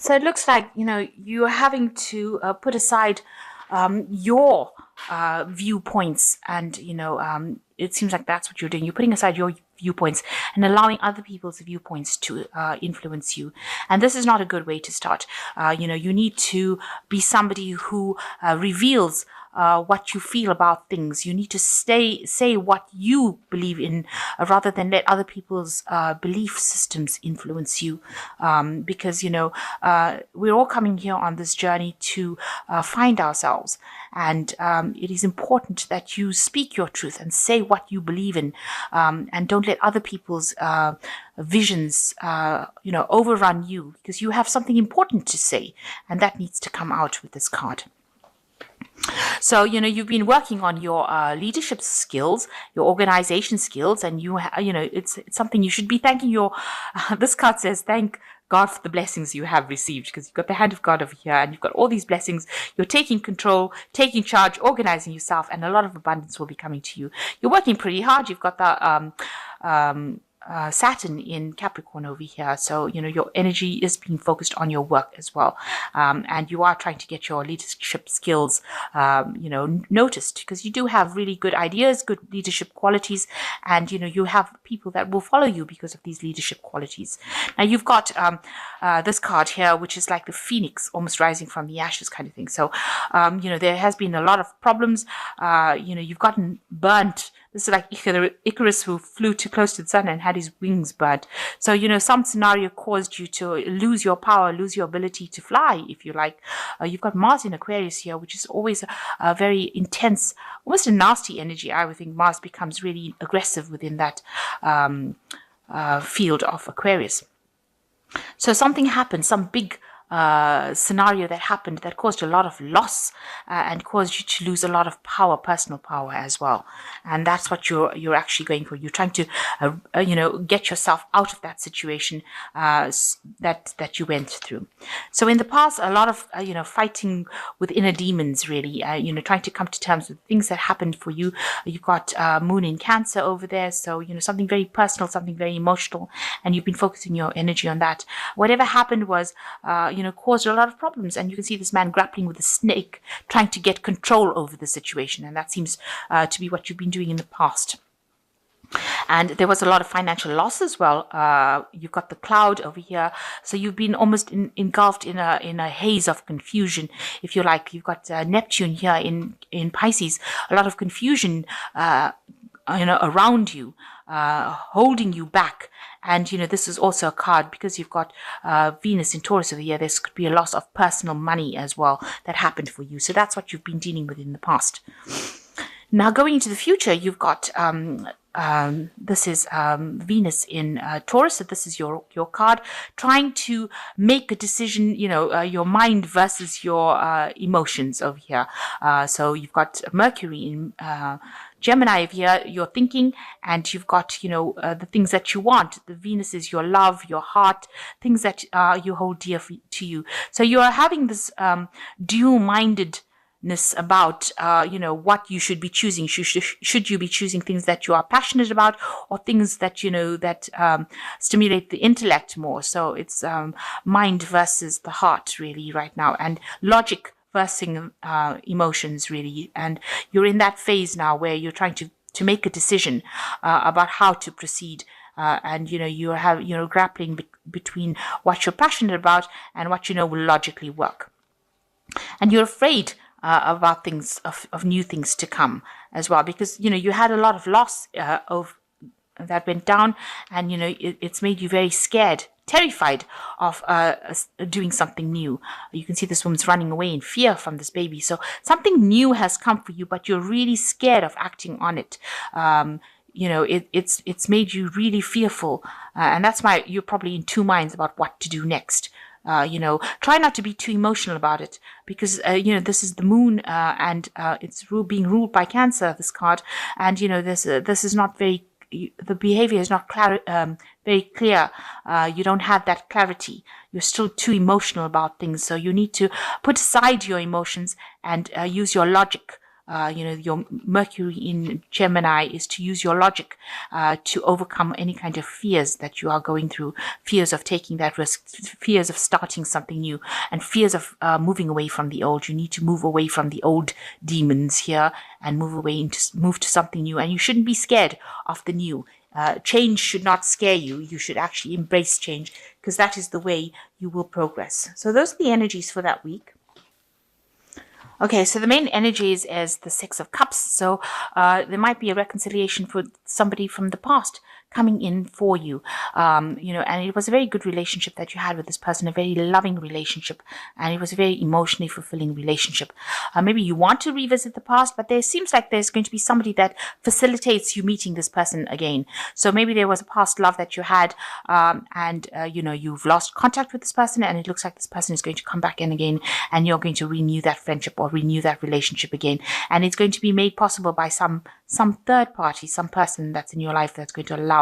So it looks like, you're having to put aside your viewpoints, and, it seems like that's what you're doing. You're putting aside your viewpoints and allowing other people's viewpoints to influence you. And this is not a good way to start. You need to be somebody who reveals what you feel about things. You need to say what you believe in, rather than let other people's belief systems influence you. Because, we're all coming here on this journey to find ourselves. And it is important that you speak your truth and say what you believe in, and don't let other people's visions, overrun you, because you have something important to say, and that needs to come out with this card. So, you've been working on your leadership skills, your organization skills, and it's something you should be thanking your, this card says, thank God for the blessings you have received, because you've got the hand of God over here and you've got all these blessings. You're taking control, taking charge, organizing yourself, and a lot of abundance will be coming to you. You're working pretty hard. You've got the Saturn in Capricorn over here. So, your energy is being focused on your work as well. And you are trying to get your leadership skills, noticed, because you do have really good ideas, good leadership qualities, and, you have people that will follow you because of these leadership qualities. Now, you've got this card here, which is like the phoenix almost rising from the ashes kind of thing. So, there has been a lot of problems. You've gotten burnt. This is like Icarus, who flew too close to the sun and had his wings burnt. So, some scenario caused you to lose your power, lose your ability to fly, if you like. You've got Mars in Aquarius here, which is always a very intense, almost a nasty energy. I would think Mars becomes really aggressive within that field of Aquarius. So something happened, some big scenario that happened that caused a lot of loss, and caused you to lose a lot of power, personal power as well. And that's what you're actually going for. You're trying to get yourself out of that situation that you went through. So in the past, a lot of fighting with inner demons, really, trying to come to terms with things that happened for you. You've got Moon in Cancer over there, so something very personal, something very emotional, and you've been focusing your energy on that. Whatever happened was caused a lot of problems. And you can see this man grappling with a snake, trying to get control over the situation. And that seems to be what you've been doing in the past. And there was a lot of financial loss as well. You've got the cloud over here. So you've been almost engulfed in a haze of confusion, if you like. You've got Neptune here in Pisces. A lot of confusion around you, holding you back. And, this is also a card, because you've got Venus in Taurus over here. This could be a loss of personal money as well that happened for you. So that's what you've been dealing with in the past. Now, going into the future, you've got this is Venus in Taurus. So this is your card, trying to make a decision, your mind versus your emotions over here. So you've got Mercury in Gemini over here, you're thinking, and you've got, the things that you want. The Venus is your love, your heart, things that you hold dear to you. So you are having this dual-mindedness about, what you should be choosing. Should you be choosing things that you are passionate about, or things that, that stimulate the intellect more? So it's mind versus the heart, really, right now, and logic versus emotions, really. And you're in that phase now where you're trying to make a decision about how to proceed. And you're grappling between what you're passionate about and what will logically work. And you're afraid about things of new things to come as well, because you had a lot of loss of that went down, and it's made you very scared, terrified of doing something new. You can see this woman's running away in fear from this baby. So something new has come for you, but you're really scared of acting on it. It's made you really fearful, and that's why you're probably in two minds about what to do next. Try not to be too emotional about it, because this is the moon, and it's being ruled by Cancer, this card, and this is not very. The behavior is not very clear. You don't have that clarity. You're still too emotional about things. So you need to put aside your emotions and use your logic your Mercury in Gemini is to use your logic to overcome any kind of fears that you are going through, fears of taking that risk, fears of starting something new, and fears of moving away from the old. You need to move away from the old demons here and move to something new. And you shouldn't be scared of the new. Change should not scare you. You should actually embrace change, because that is the way you will progress. So those are the energies for that week. Okay, so the main energies is the Six of Cups. So there might be a reconciliation for somebody from the past coming in for you, and it was a very good relationship that you had with this person, a very loving relationship, and it was a very emotionally fulfilling relationship. Maybe you want to revisit the past, but there seems like there's going to be somebody that facilitates you meeting this person again. So maybe there was a past love that you had, and you've lost contact with this person, and it looks like this person is going to come back in again, and you're going to renew that friendship or renew that relationship again. And it's going to be made possible by some third party, some person that's in your life that's going to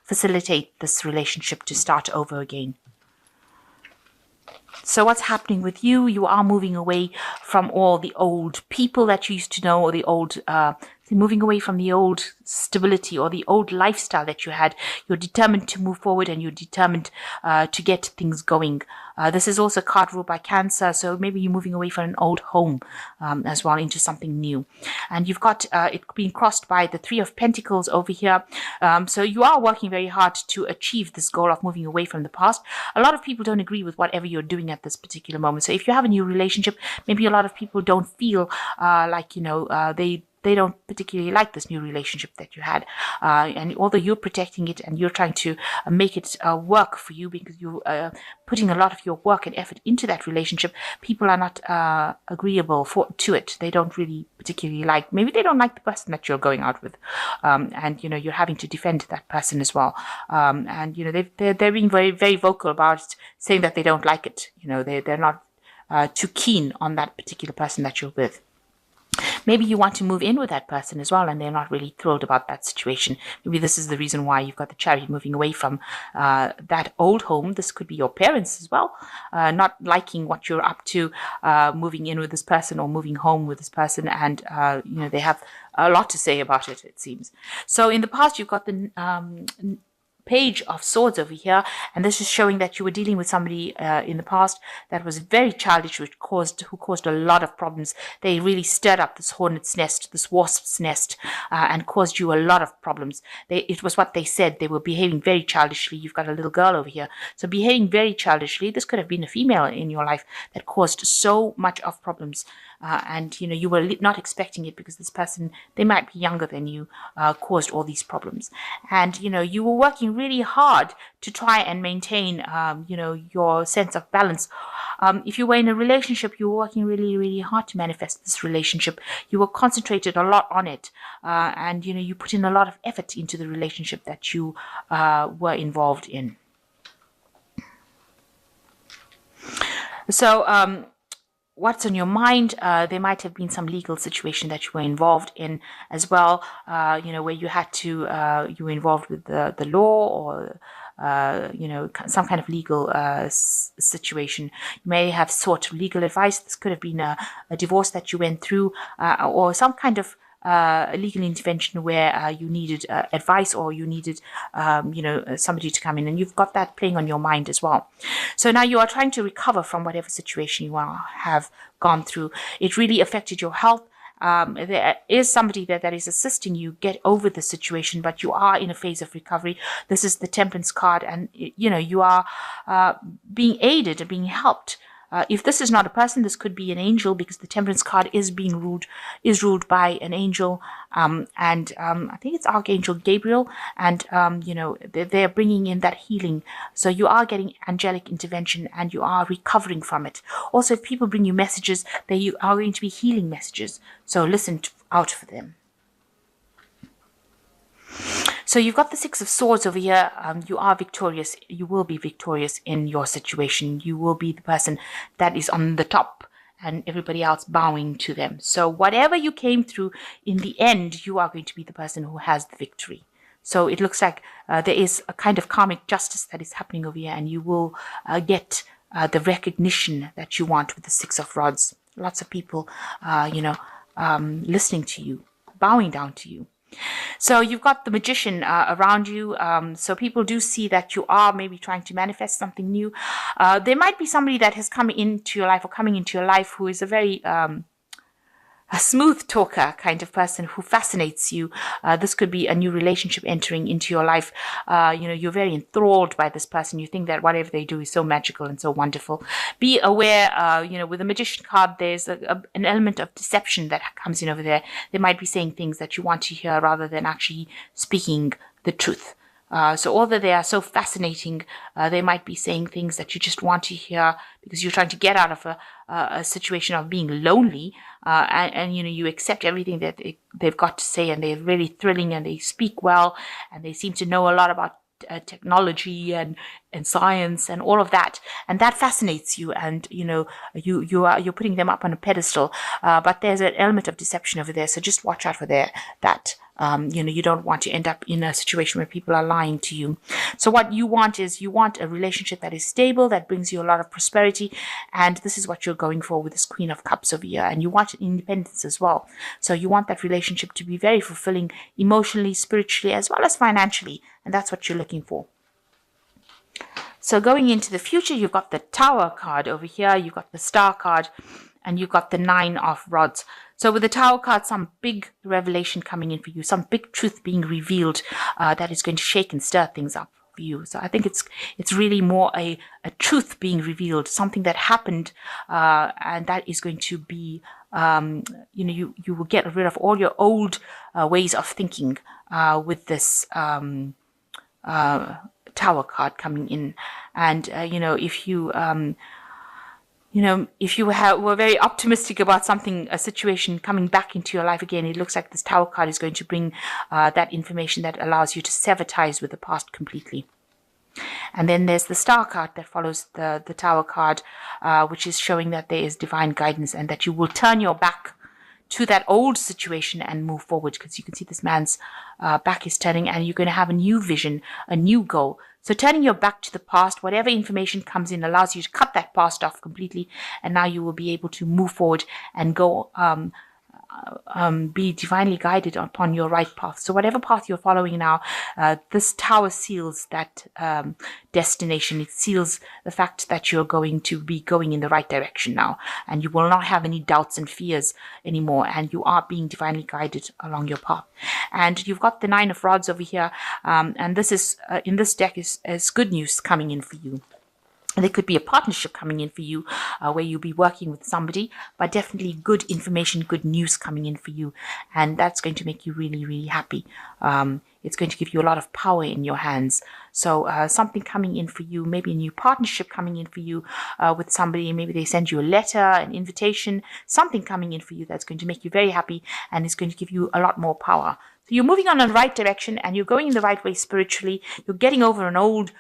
facilitate this relationship to start over again. So what's happening with you? You are moving away from all the old people that you used to know, or the old, moving away from the old stability or the old lifestyle that you had. You're determined to move forward, and you're determined to get things going. This is also a card ruled by Cancer, so maybe you're moving away from an old home as well into something new. And you've got it being crossed by the Three of Pentacles over here. So you are working very hard to achieve this goal of moving away from the past. A lot of people don't agree with whatever you're doing at this particular moment. So if you have a new relationship, maybe a lot of people don't feel they don't particularly like this new relationship that you had. And although you're protecting it and you're trying to make it work for you, because you're putting a lot of your work and effort into that relationship, people are not agreeable to it. They don't really particularly like, maybe they don't like the person that you're going out with. And, you're having to defend that person as well. And, they're being very, very vocal about it, saying that they don't like it. They're not too keen on that particular person that you're with. Maybe you want to move in with that person as well, and they're not really thrilled about that situation. Maybe this is the reason why you've got the Chariot, moving away from that old home. This could be your parents as well, not liking what you're up to, moving in with this person or moving home with this person, and they have a lot to say about it, it seems. So in the past, you've got the Page of Swords over here, and this is showing that you were dealing with somebody in the past that was very childish, who caused a lot of problems. They really stirred up this hornet's nest, this wasp's nest, and caused you a lot of problems. It was what they said. They were behaving very childishly. You've got a little girl over here, so behaving very childishly. This could have been a female in your life that caused so much of problems. And you were not expecting it, because this person, they might be younger than you, caused all these problems. And you were working really hard to try and maintain your sense of balance. If you were in a relationship, you were working really, really hard to manifest this relationship. You were concentrated a lot on it, and you put in a lot of effort into the relationship that you were involved in. So what's on your mind? There might have been some legal situation that you were involved in as well, where you had to, you were involved with the law, or, some kind of legal situation. You may have sought legal advice. This could have been a divorce that you went through, or some kind of legal intervention where you needed advice, or you needed somebody to come in, and you've got that playing on your mind as well. So now you are trying to recover from whatever situation you have gone through. It really affected your health. There is somebody there that is assisting you get over the situation, but you are in a phase of recovery. This is the Temperance card, and you are being aided and being helped. If this is not a person, this could be an angel, because the Temperance card is ruled by an angel, and I think it's Archangel Gabriel, and they're bringing in that healing. So you are getting angelic intervention, and you are recovering from it. Also, if people bring you messages, they are going to be healing messages. So listen out for them. So you've got the Six of Swords over here. You are victorious. You will be victorious in your situation. You will be the person that is on the top, and everybody else bowing to them. So whatever you came through, in the end, you are going to be the person who has the victory. So it looks like there is a kind of karmic justice that is happening over here, and you will get the recognition that you want with the Six of Rods. Lots of people, listening to you, bowing down to you. So you've got the magician around you. So people do see that you are maybe trying to manifest something new. There might be somebody that has come into your life or coming into your life who is a very a smooth talker kind of person who fascinates you. This could be a new relationship entering into your life. You're very enthralled by this person. You think that whatever they do is so magical and so wonderful. Be aware, with the magician card, there's an element of deception that comes in over there. They might be saying things that you want to hear rather than actually speaking the truth. So although they are so fascinating, they might be saying things that you just want to hear because you're trying to get out of a situation of being lonely, and you accept everything that they've got to say, and they're really thrilling, and they speak well, and they seem to know a lot about technology and science and all of that, and that fascinates you, and you're putting them up on a pedestal, but there's an element of deception over there, so just watch out for that. You don't want to end up in a situation where people are lying to you. So what you want is you want a relationship that is stable, that brings you a lot of prosperity, and this is what you're going for with this Queen of Cups over here. And you want independence as well. So you want that relationship to be very fulfilling emotionally, spiritually, as well as financially, and that's what you're looking for. So going into the future, you've got the Tower card over here, you've got the Star card, and you've got the Nine of Rods. So with the Tower card, some big revelation coming in for you, some big truth being revealed that is going to shake and stir things up for you. So I think it's really more a truth being revealed, something that happened, and that is going to be, you will get rid of all your old ways of thinking with this Tower card coming in. And, if you... if you were very optimistic about a situation coming back into your life again, it looks like this Tower card is going to bring that information that allows you to sever ties with the past completely. And then there's the Star card that follows the Tower card, which is showing that there is divine guidance and that you will turn your back to that old situation and move forward, because you can see this man's back is turning, and you're going to have a new vision, a new goal. So turning your back to the past, whatever information comes in allows you to cut that past off completely, and now you will be able to move forward and go be divinely guided upon your right path. So whatever path you're following now, this Tower seals that destination. It seals the fact that you're going to be going in the right direction now, and you will not have any doubts and fears anymore, and you are being divinely guided along your path. And you've got the Nine of Rods over here, and this is in this deck is good news coming in for you. There could be a partnership coming in for you where you'll be working with somebody, but definitely good information, good news coming in for you. And that's going to make you really, really happy. It's going to give you a lot of power in your hands. So something coming in for you, maybe a new partnership coming in for you with somebody. Maybe they send you a letter, an invitation, something coming in for you that's going to make you very happy and is going to give you a lot more power. So you're moving on in the right direction and you're going in the right way spiritually. You're getting over an old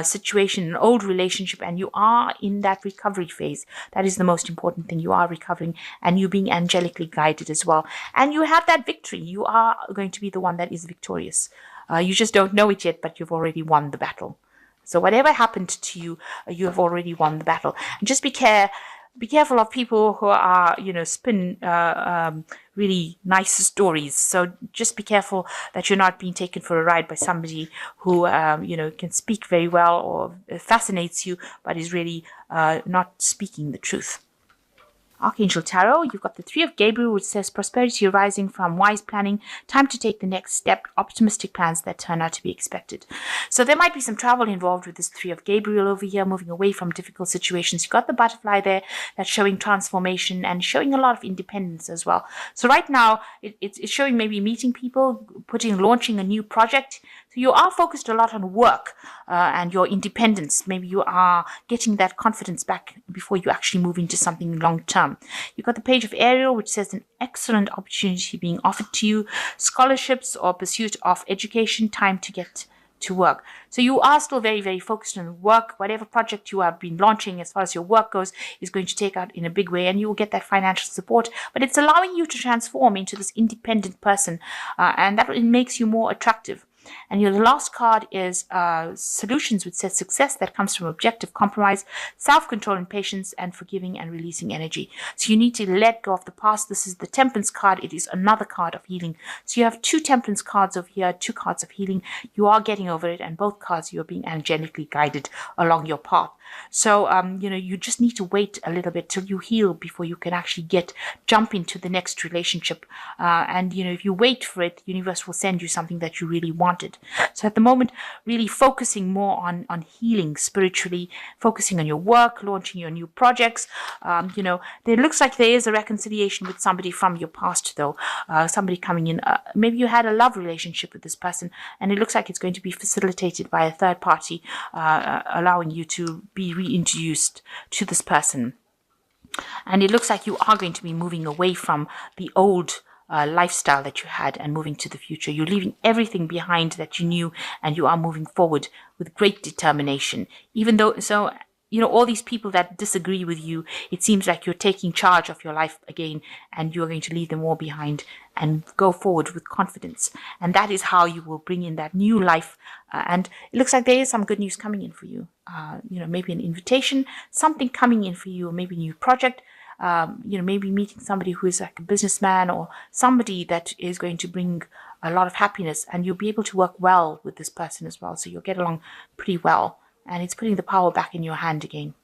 situation, an old relationship, and you are in that recovery phase. That is the most important thing. You are recovering and you're being angelically guided as well. And you have that victory. You are going to be the one that is victorious. You just don't know it yet, but you've already won the battle. So whatever happened to you, you have already won the battle. And just be careful of people who are, spin really nice stories. So just be careful that you're not being taken for a ride by somebody who, can speak very well or fascinates you, but is really not speaking the truth. Archangel Tarot, you've got the Three of Gabriel, which says prosperity arising from wise planning, time to take the next step, optimistic plans that turn out to be expected. So there might be some travel involved with this Three of Gabriel over here, moving away from difficult situations. You've got the butterfly there that's showing transformation and showing a lot of independence as well. So right now, it's showing maybe meeting people, launching a new project. So you are focused a lot on work and your independence. Maybe you are getting that confidence back before you actually move into something long-term. You've got the Page of Ariel, which says an excellent opportunity being offered to you, scholarships or pursuit of education, time to get to work. So you are still very, very focused on work. Whatever project you have been launching as far as your work goes is going to take out in a big way, and you will get that financial support. But it's allowing you to transform into this independent person, and that makes you more attractive. And your last card is solutions, which says success that comes from objective compromise, self-control and patience, and forgiving and releasing energy. So you need to let go of the past. This is the Temperance card. It is another card of healing. So you have 2 Temperance cards over here, 2 cards of healing. You are getting over it, and both cards you are being angelically guided along your path. So, you just need to wait a little bit till you heal before you can actually jump into the next relationship. And if you wait for it, the universe will send you something that you really wanted. So at the moment, really focusing more on healing spiritually, focusing on your work, launching your new projects. There looks like there is a reconciliation with somebody from your past, though. Somebody coming in. Maybe you had a love relationship with this person, and it looks like it's going to be facilitated by a third party, allowing you to be reintroduced to this person. And it looks like you are going to be moving away from the old lifestyle that you had and moving to the future. You're leaving everything behind that you knew, and you are moving forward with great determination. Even though, all these people that disagree with you, it seems like you're taking charge of your life again, and you're going to leave them all behind and go forward with confidence. And that is how you will bring in that new life. And it looks like there is some good news coming in for you. Maybe an invitation, something coming in for you, or maybe a new project. Maybe meeting somebody who is like a businessman, or somebody that is going to bring a lot of happiness, and you'll be able to work well with this person as well. So you'll get along pretty well, and it's putting the power back in your hand again.